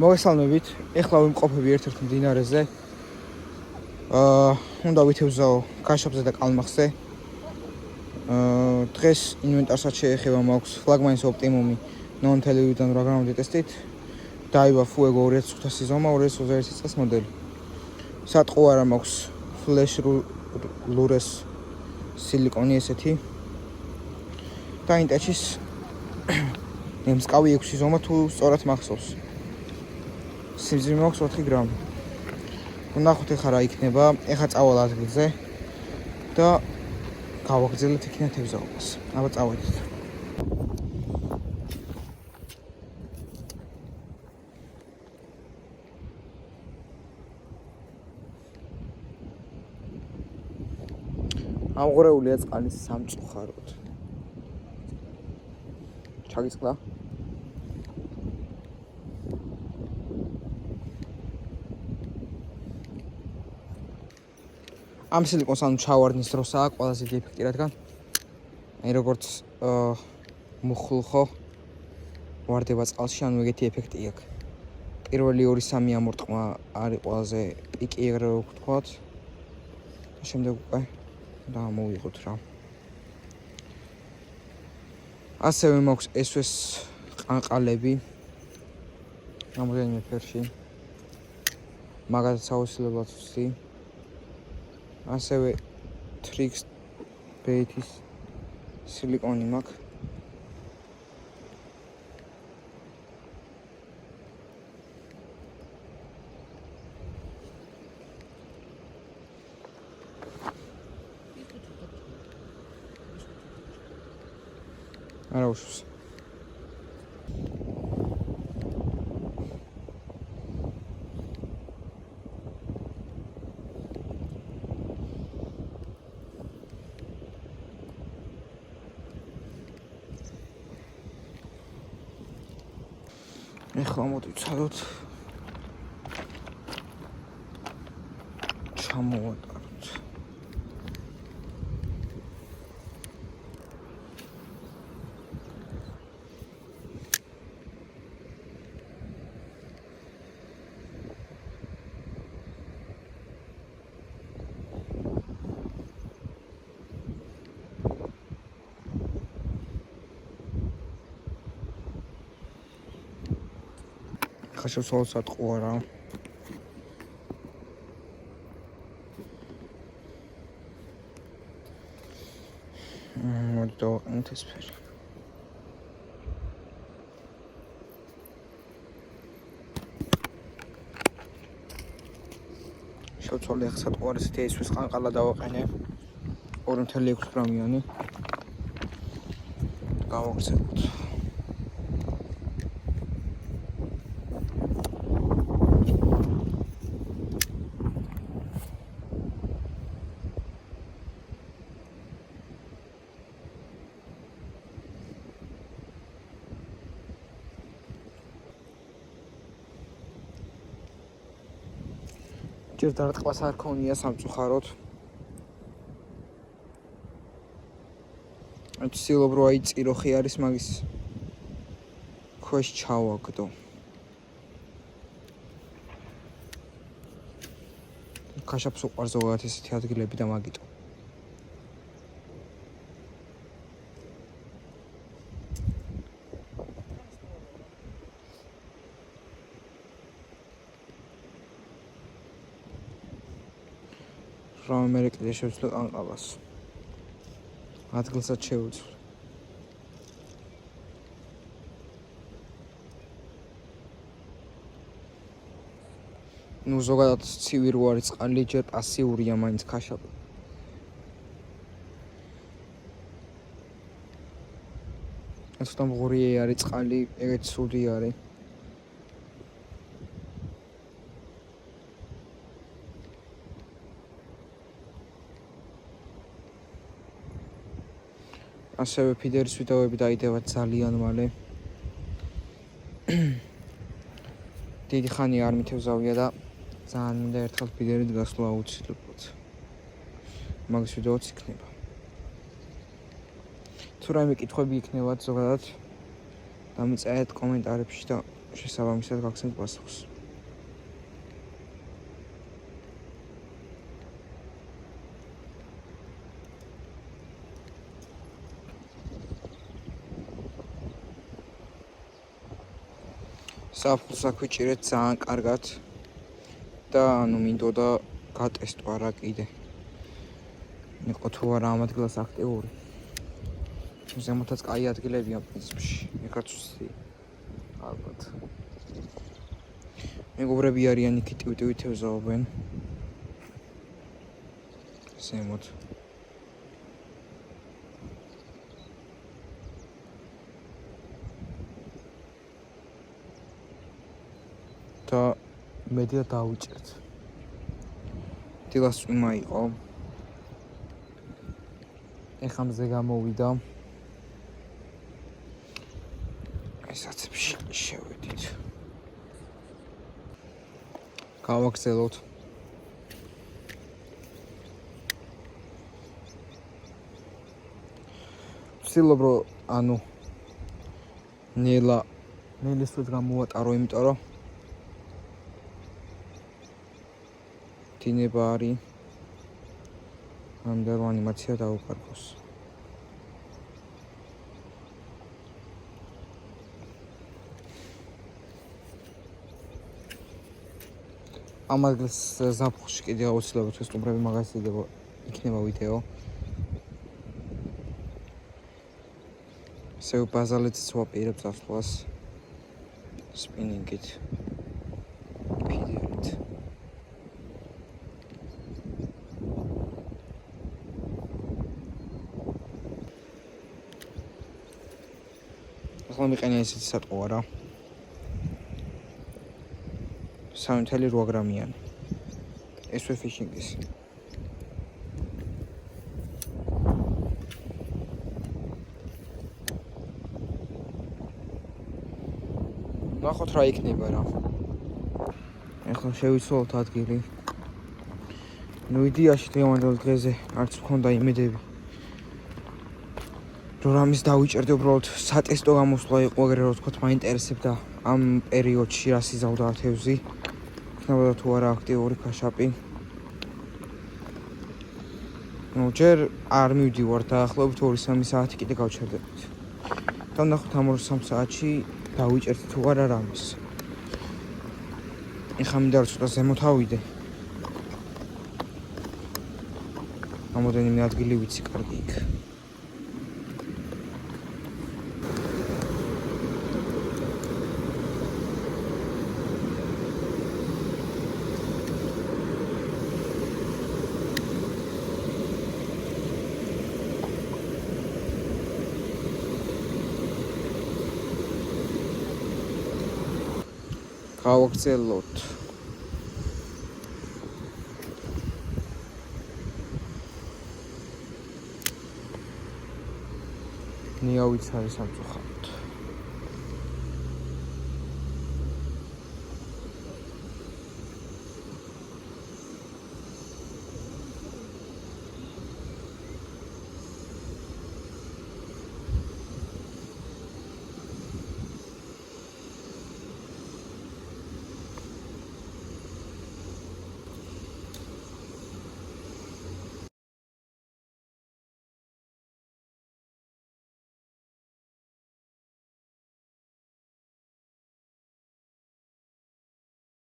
მოგესალმებით. ეხლა ვიმყოფები ერთ-ერთ მდინარეზე. უნდა ვითევზაო ქაშაპზე და კალმახზე. დღეს ინვენტარსაც შეეხება მაქვს ფლაგმანის ოპტიმუმი 0.8-დან 8 გრამამდე ტესტით. დაივა Fuego 2500 ზომა 2021 წელს მოდელი. სატყო არა მაქვს Flash Lures სილიკონი ესეთი. და ინტეჩის მსკავი 6 ზომა თუ სწორად მახსოვს. სიმძიმე მაქვს 4 გრამი. ვნახოთ ეხლა რა იქნება. ეხლა წავალ ადგილზე და გავაგრძელეთ იქნა თევზაობას. აბა წავედით. ამღვრეულია წყალის სამწუხაროდ. ჩაგიწყდა? ამ სილიკონს ანუ ჩავარდნის დროსაა ყველაზე დიდი ეფექტი, რადგან აი როგორც მუხლუხო ვარდება წყალში, ანუ ეგეთი ეფექტი აქვს. პირველი 2-3 ამორტყმა არის ყველაზე პიკი, ეგრე ვთქვათ. და შემდეგ უკვე და მოვიღოთ რა. ასევე მაქვს SOS ყანყალები რამდენიმე ფერში. მაგათაც აუცილებლად ვცდი. ასევე Trix Bait-ის სილიკონი მაქვს. არა უშავს. ეხლა მოვიცადოთ. ჩამოვატაროთ. ხაშოვსალ სატყო არა. მოდი დავაყენოთ ეს ფერი. შევცვალე ახლა სატყო არა ესეთი SOS ყანყალა დავაყენე. 2.6 გრამიანი. გავაგრძელოთ. ჯერ დარტყმას არ ქონია სამწუხაროდ. ვცდილობ რომ აი წიროხი არის მაგის ქვეშ ჩავაგდო. ქაშაპს უყვარს ზოგადად ესეთი ადგილები და მაგიტო. მე კიდე შევცვლე ყანყალას. ადგილსაც შევცვლე. ნუ ზოგადად ცივი რო არის წყალი, ჯერ პასიურია მაინც ქაშაპი. ცოტა მღურიე არის წყალი, ეგეც ცუდი არის. ასევე ფიდერის ვიდეოები დაიდება ძალიან მალე. დიდი ხანი არ მithევზავია და ძალიან მინდა ერთხელ ფიდერით გასვლა აუცილებლად. მაგის ვიდეოც იქნება. თუ რაიმე კითხვები იქნებათ ზოგადად დამიწერეთ კომენტარებში და შესაბამისად გახსენთ პასუხს. საფულს აქვიჭირეთ ძალიან კარგად და მინდოდა გატესტვა რა კიდე. იყო თუ არა ამ ადგილას აქტიური. ზემოთაც კაი ადგილებია პრინციპში. ეხლა ცუდია. ალბათ. მეგობრები არიან იქ ტივტივით ეზავებენ. ზემოთ. და მედია დავიჭერთ. დილას წვიმა იყო. ეხლა მზე გამოვიდა. ესაცებში შევედით. გავაგზავნოთ. ვცდილობ რომ ანუ ნელისვით გამოვატარო, იმიტომ რომ დინება არის ამდენ ანიმაცია დაუკარგოს. ამ ადგილს ზაფხულში კიდე აუცილებლად ვესტუმრები მაგას იქნება ვიდეო. ისევ ბაზალეთს ვაპირებ ზაფხულს სპინინგით. ფიდერით. ახლა მიყენია ესეთი სატყვა რა. 3.8 გრამიანი. SV Fishing-ის. ნახოთ რა იქნება რა. ახლა შევიცვალოთ ადგილი. იდეაში დღევანდელ დღეზე არც მქონდა იმედები. რომ ამის დავიჭერდი უბრალოდ სატესტო გამოსვლა იყო, ეგრე რომ ვთქვათ, მაინტერესებდა ამ პერიოდში რას იზავდა ათევზი. იქნებოდა თუ არა აქტიური ქაშაპი. ჯერ არ მივდივარ დაახლოებით 2-3 საათი კიდე გავჩერდებით. და ნახოთ ამ 2-3 საათში დავიჭერთ თუ არა რამეს. ეხლა მინდა რომ ცოტა ზემოთ ავიდე. ამოდენიმე ადგილი ვიცი კარგი იქ. გავაგზავნოთ. ნიავიც არის სამწუხაროდ.